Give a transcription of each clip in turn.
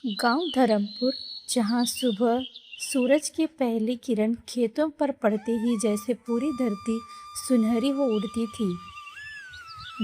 गांव धर्मपुर, जहां सुबह सूरज की पहली किरण खेतों पर पड़ते ही जैसे पूरी धरती सुनहरी हो उठती थी।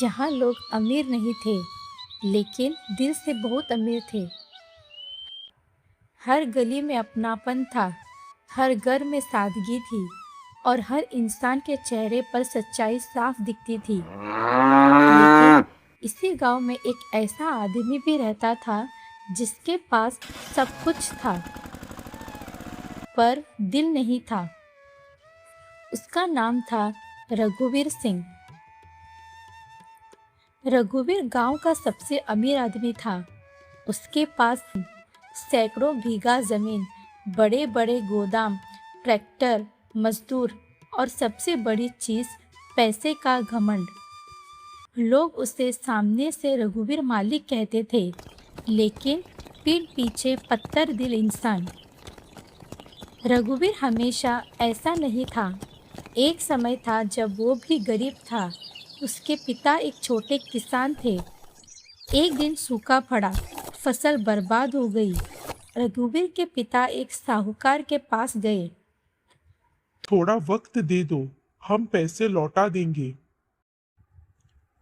जहां लोग अमीर नहीं थे, लेकिन दिल से बहुत अमीर थे। हर गली में अपनापन था, हर घर में सादगी थी और हर इंसान के चेहरे पर सच्चाई साफ दिखती थी। लेकिन इसी गांव में एक ऐसा आदमी भी रहता था जिसके पास सब कुछ था, पर दिल नहीं था। उसका नाम था रघुवीर सिंह। रघुवीर गांव का सबसे अमीर आदमी था। उसके पास सैकड़ों बीघा जमीन, बड़े बड़े गोदाम, ट्रैक्टर, मजदूर और सबसे बड़ी चीज पैसे का घमंड। लोग उसे सामने से रघुवीर मालिक कहते थे, लेकिन पीठ पीछे पत्थर दिल इंसान। रघुवीर हमेशा ऐसा नहीं था। एक समय था जब वो भी गरीब था। उसके पिता एक छोटे किसान थे। एक दिन सूखा पड़ा, फसल बर्बाद हो गई। रघुवीर के पिता एक साहूकार के पास गए। थोड़ा वक्त दे दो, हम पैसे लौटा देंगे।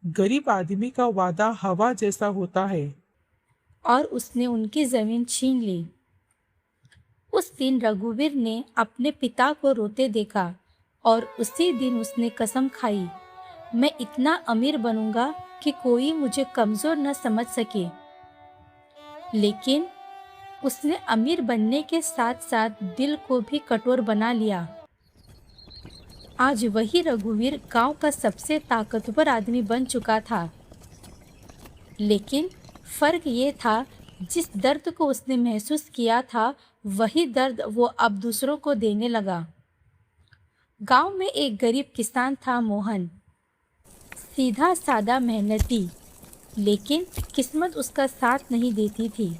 गरीब आदमी का वादा हवा जैसा होता है। और उसने उनकी जमीन छीन ली। उस दिन रघुवीर ने अपने पिता को रोते देखा और उसी दिन उसने कसम खाई, मैं इतना अमीर बनूंगा कि कोई मुझे कमजोर न समझ सके। लेकिन उसने अमीर बनने के साथ साथ दिल को भी कठोर बना लिया। आज वही रघुवीर गांव का सबसे ताकतवर आदमी बन चुका था। लेकिन फर्क ये था, जिस दर्द को उसने महसूस किया था, वही दर्द वो अब दूसरों को देने लगा। गांव में एक गरीब किसान था, मोहन। सीधा सादा मेहनती, लेकिन किस्मत उसका साथ नहीं देती थी।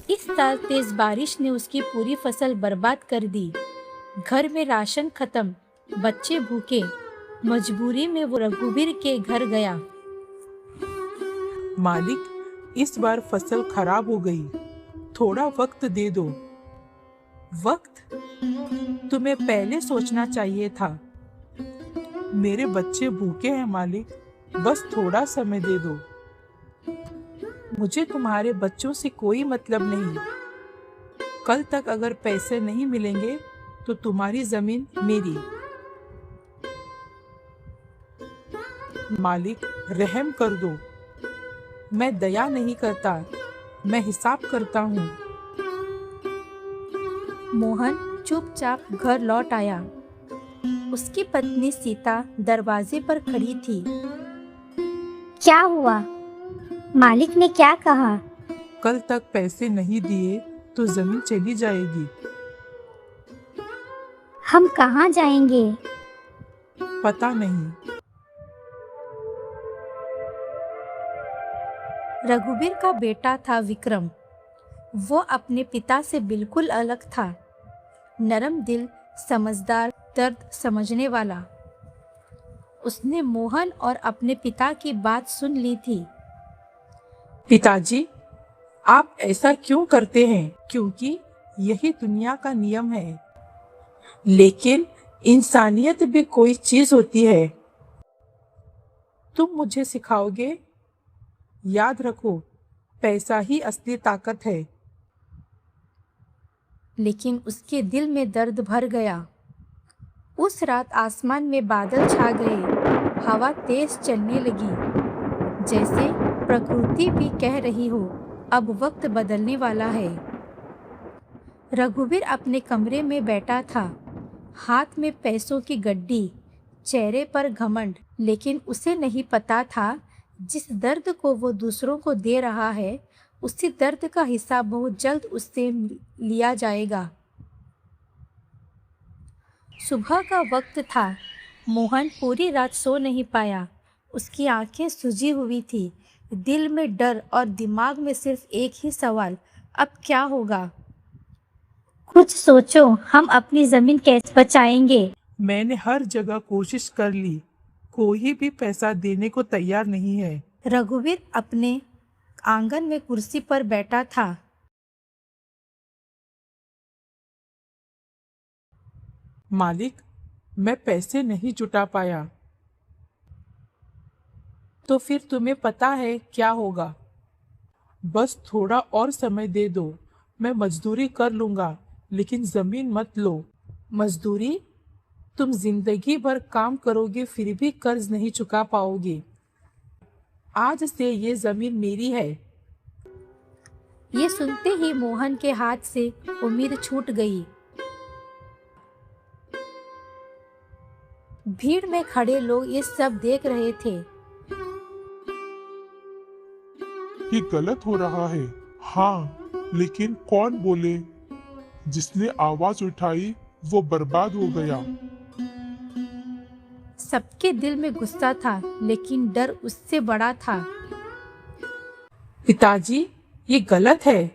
इस साल तेज बारिश ने उसकी पूरी फसल बर्बाद कर दी। घर में राशन खत्म, बच्चे भूखे। मजबूरी में वो रघुवीर के घर गया। मालिक, इस बार फसल खराब हो गई, थोड़ा वक्त दे दो। वक्त? तुम्हें पहले सोचना चाहिए था। मेरे बच्चे भूखे हैं मालिक, बस थोड़ा समय दे दो। मुझे तुम्हारे बच्चों से कोई मतलब नहीं। कल तक अगर पैसे नहीं मिलेंगे तो तुम्हारी जमीन मेरी। मालिक, रहम कर दो। मैं दया नहीं करता, मैं हिसाब करता हूँ। मोहन चुपचाप घर लौट आया। उसकी पत्नी सीता दरवाजे पर खड़ी थी। क्या हुआ? मालिक ने क्या कहा? कल तक पैसे नहीं दिए तो जमीन चली जाएगी। हम कहाँ जाएंगे? पता नहीं। रघुवीर का बेटा था विक्रम। वो अपने पिता से बिल्कुल अलग था। नरम दिल, समझदार, दर्द समझने वाला। उसने मोहन और अपने पिता की बात सुन ली थी। पिताजी, आप ऐसा क्यों करते हैं? क्योंकि यही दुनिया का नियम है। लेकिन इंसानियत भी कोई चीज होती है। तुम मुझे सिखाओगे? याद रखो, पैसा ही असली ताकत है। लेकिन उसके दिल में दर्द भर गया। उस रात आसमान में बादल छा गए, हवा तेज चलने लगी, जैसे प्रकृति भी कह रही हो, अब वक्त बदलने वाला है। रघुवीर अपने कमरे में बैठा था, हाथ में पैसों की गड्डी, चेहरे पर घमंड। लेकिन उसे नहीं पता था, जिस दर्द को वो दूसरों को दे रहा है, उसी दर्द का हिसाब बहुत जल्द उससे लिया जाएगा। सुबह का वक्त था। मोहन पूरी रात सो नहीं पाया। उसकी आंखें सूजी हुई थी, दिल में डर और दिमाग में सिर्फ एक ही सवाल, अब क्या होगा? कुछ सोचो, हम अपनी जमीन कैसे बचाएंगे? मैंने हर जगह कोशिश कर ली, कोई भी पैसा देने को तैयार नहीं है। रघुवीर अपने आंगन में कुर्सी पर बैठा था। मालिक, मैं पैसे नहीं जुटा पाया। तो फिर तुम्हें पता है क्या होगा? बस थोड़ा और समय दे दो। मैं मजदूरी कर लूंगा, लेकिन जमीन मत लो। मजदूरी? तुम जिंदगी भर काम करोगे फिर भी कर्ज नहीं चुका पाओगे। आज से ये जमीन मेरी है। ये सुनते ही मोहन के हाथ से उम्मीद छूट गई। भीड़ में खड़े लोग ये सब देख रहे थे। ये गलत हो रहा है। हाँ, लेकिन कौन बोले? जिसने आवाज उठाई वो बर्बाद हो गया। सबके दिल में गुस्सा था, लेकिन डर उससे बड़ा था। पिताजी, ये गलत है।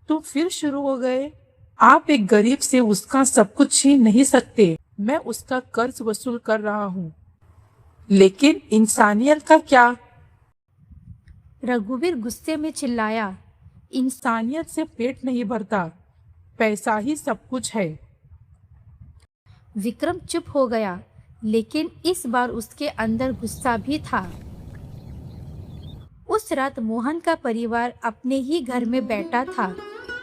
तुम फिर शुरू हो गए। आप एक गरीब से उसका सब कुछ छीन नहीं सकते। मैं उसका कर्ज वसूल कर रहा हूँ, लेकिन इंसानियत का क्या? रघुवीर गुस्से में चिल्लाया। इंसानियत से पेट नहीं भरता, पैसा ही सब कुछ है। विक्रम चुप हो गया, लेकिन इस बार उसके अंदर गुस्सा भी था। उस रात मोहन का परिवार अपने ही घर में बैठा था,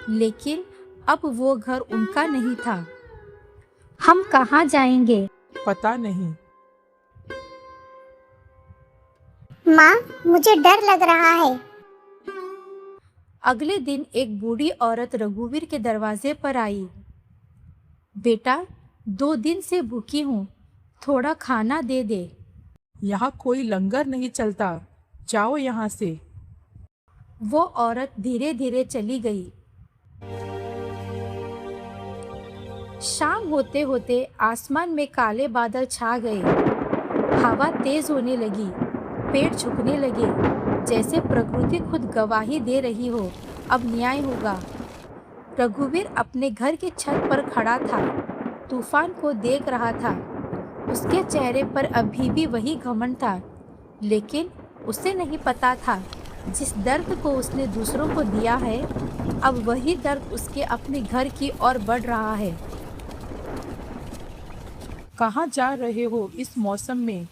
लेकिन अब वो घर उनका नहीं था। हम कहाँ जाएंगे? पता नहीं। माँ, मुझे डर लग रहा है। अगले दिन एक बूढ़ी औरत रघुवीर के दरवाजे पर आई। बेटा, 2 दिन से भूखी हूँ, थोड़ा खाना दे दे। यहाँ कोई लंगर नहीं चलता, जाओ यहाँ से। वो औरत धीरे धीरे चली गई। शाम होते होते आसमान में काले बादल छा गए। हवा तेज होने लगी, पेड़ झुकने लगे, जैसे प्रकृति खुद गवाही दे रही हो, अब न्याय होगा। रघुवीर अपने घर की छत पर खड़ा था, तूफान को देख रहा था। उसके चेहरे पर अभी भी वही घमंड था, लेकिन उसे नहीं पता था जिस दर्द को उसने दूसरों को दिया है, अब वही दर्द उसके अपने घर की ओर बढ़ रहा है। कहाँ जा रहे हो इस मौसम में?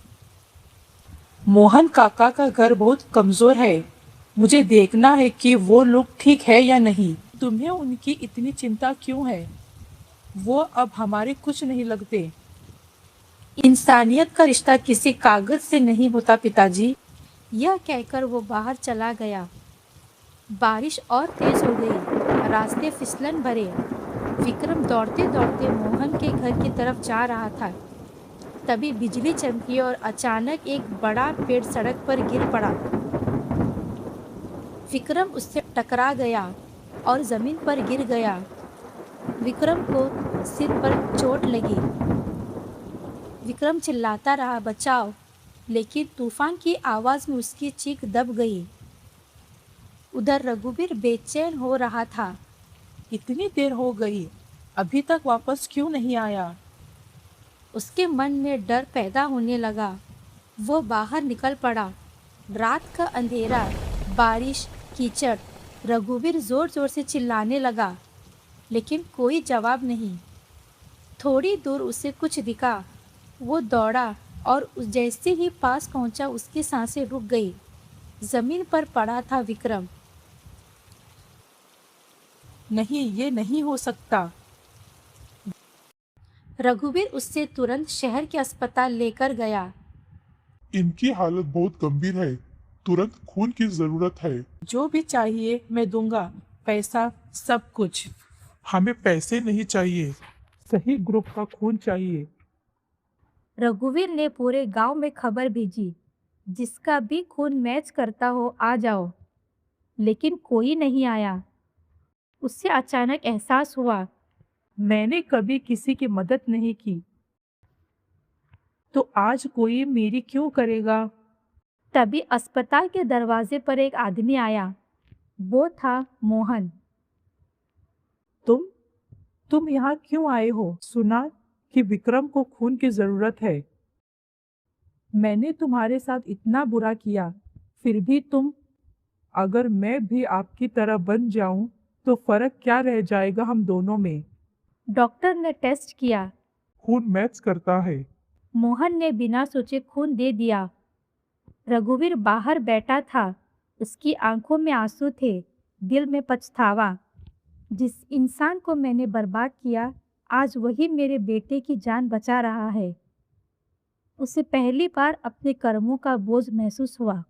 मोहन काका का घर बहुत कमजोर है। मुझे देखना है कि वो लोग ठीक है या नहीं। तुम्हें उनकी इतनी चिंता क्यों है? वो अब हमारे कुछ नहीं लगते। इंसानियत का रिश्ता किसी कागज से नहीं होता पिताजी। यह कहकर वो बाहर चला गया। बारिश और तेज हो गई, रास्ते फिसलन भरे। विक्रम दौड़ते दौड़ते मोहन के घर की तरफ जा रहा था। तभी बिजली चमकी और अचानक एक बड़ा पेड़ सड़क पर गिर पड़ा। विक्रम उससे टकरा गया और जमीन पर गिर गया। विक्रम को सिर पर चोट लगी। विक्रम चिल्लाता रहा, बचाओ, लेकिन तूफान की आवाज़ में उसकी चीख दब गई। उधर रघुवीर बेचैन हो रहा था। इतनी देर हो गई, अभी तक वापस क्यों नहीं आया? उसके मन में डर पैदा होने लगा। वो बाहर निकल पड़ा। रात का अंधेरा, बारिश, कीचड़। रघुवीर जोर जोर से चिल्लाने लगा, लेकिन कोई जवाब नहीं। थोड़ी दूर उसे कुछ दिखा। वो दौड़ा और जैसे ही पास पहुंचा उसकी सांसें रुक गई। जमीन पर पड़ा था विक्रम। नहीं, ये नहीं हो सकता। रघुवीर उससे तुरंत शहर के अस्पताल लेकर गया। इनकी हालत बहुत गंभीर है, तुरंत खून की जरूरत है। जो भी चाहिए मैं दूंगा, पैसा, सब कुछ। हमें पैसे नहीं चाहिए, सही ग्रुप का खून चाहिए। रघुवीर ने पूरे गांव में खबर भेजी, जिसका भी खून मैच करता हो आ जाओ, लेकिन कोई नहीं आया। उससे अचानक एहसास हुआ, मैंने कभी किसी की मदद नहीं की, तो आज कोई मेरी क्यों करेगा? तभी अस्पताल के दरवाजे पर एक आदमी आया। वो था मोहन। तुम यहाँ क्यों आए हो? सुना कि विक्रम को खून की जरूरत है। मैंने तुम्हारे साथ इतना बुरा किया, फिर भी तुम अगर मैं भी आपकी तरह बन जाऊं तो फर्क क्या रह जाएगा हम दोनों में। डॉक्टर ने टेस्ट किया। खून मैच करता है। मोहन ने बिना सोचे खून दे दिया। रघुवीर बाहर बैठा था। उसकी आंखों में आंसू थे, दिल में पछतावा। जिस इंसान को मैंने बर्बाद किया, आज वही मेरे बेटे की जान बचा रहा है। उसे पहली बार अपने कर्मों का बोझ महसूस हुआ।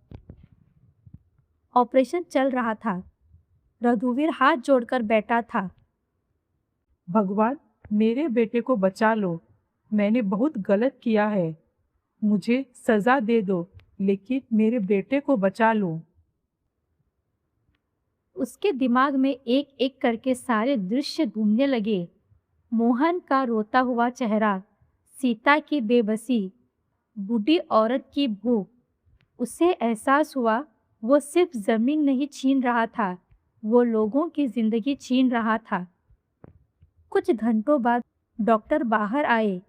ऑपरेशन चल रहा था। रघुवीर हाथ जोड़कर बैठा था। भगवान, मेरे बेटे को बचा लो। मैंने बहुत गलत किया है। मुझे सजा दे दो, लेकिन मेरे बेटे को बचा लो। उसके दिमाग में एक एक करके सारे दृश्य घूमने लगे। मोहन का रोता हुआ चेहरा, सीता की बेबसी, बूढ़ी औरत की भूख। उसे एहसास हुआ वो सिर्फ जमीन नहीं छीन रहा था, वो लोगों की जिंदगी छीन रहा था। कुछ घंटों बाद डॉक्टर बाहर आए।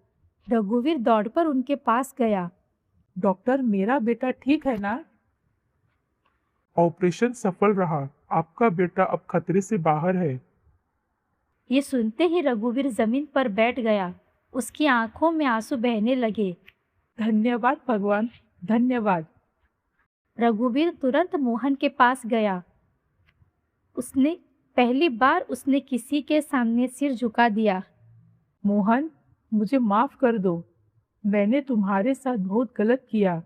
रघुवीर दौड़कर उनके पास गया। डॉक्टर, मेरा बेटा ठीक है ना? ऑपरेशन सफल रहा। आपका बेटा अब खतरे से बाहर है। ये सुनते ही रघुवीर जमीन पर बैठ गया। उसकी आंखों में आंसू बहने लगे। धन्यवाद भगवान, धन्यवाद। रघुवीर तुरंत मोहन के पास गया। पहली बार उसने किसी के सामने सिर झुका दिया। मोहन, मुझे माफ कर दो। मैंने तुम्हारे साथ बहुत गलत किया।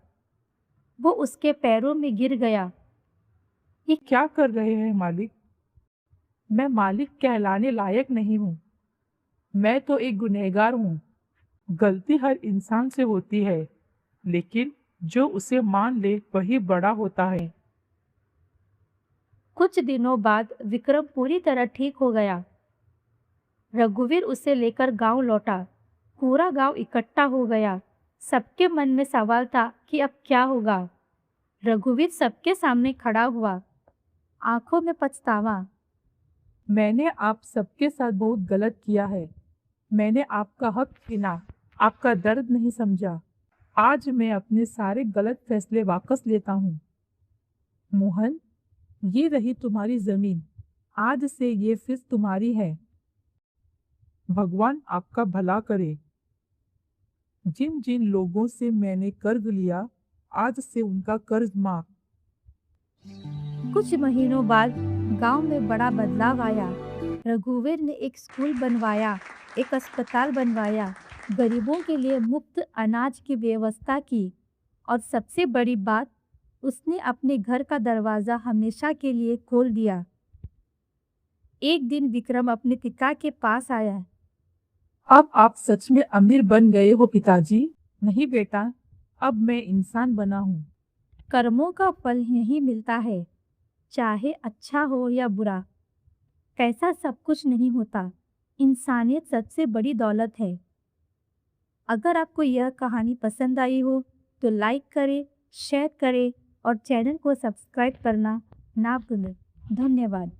वो उसके पैरों में गिर गया। ये क्या कर रहे हैं मालिक? मैं मालिक कहलाने लायक नहीं हूँ। मैं तो एक गुनहगार हूँ। गलती हर इंसान से होती है, लेकिन जो उसे मान ले वही बड़ा होता है। कुछ दिनों बाद विक्रम पूरी तरह ठीक हो गया। रघुवीर उसे लेकर गांव लौटा। पूरा गांव इकट्ठा हो गया। सबके मन में सवाल था कि अब क्या होगा। रघुवीर सबके सामने खड़ा हुआ, आंखों में पछतावा। मैंने आप सबके साथ बहुत गलत किया है। मैंने आपका हक छीना, आपका दर्द नहीं समझा। आज मैं अपने सारे गलत फैसले वापस लेता हूँ। मोहन, ये रही तुम्हारी जमीन। आज से ये फिर तुम्हारी है। भगवान आपका भला करे। जिन जिन लोगों से मैंने कर्ज लिया, आज से उनका कर्ज माफ। कुछ महीनों बाद गांव में बड़ा बदलाव आया। रघुवीर ने एक स्कूल बनवाया, एक अस्पताल बनवाया, गरीबों के लिए मुफ्त अनाज की व्यवस्था की, और सबसे बड़ी बात, उसने अपने घर का दरवाजा हमेशा के लिए खोल दिया। एक दिन विक्रम अपने पिता के पास आया। अब आप सच में अमीर बन गए हो पिताजी? नहीं बेटा, अब मैं इंसान बना हूँ। कर्मों का फल यही मिलता है, चाहे अच्छा हो या बुरा। पैसा सब कुछ नहीं होता, इंसानियत सबसे बड़ी दौलत है। अगर आपको यह कहानी पसंद आई हो तो लाइक करें, शेयर करें और चैनल को सब्सक्राइब करना ना भूलें। धन्यवाद।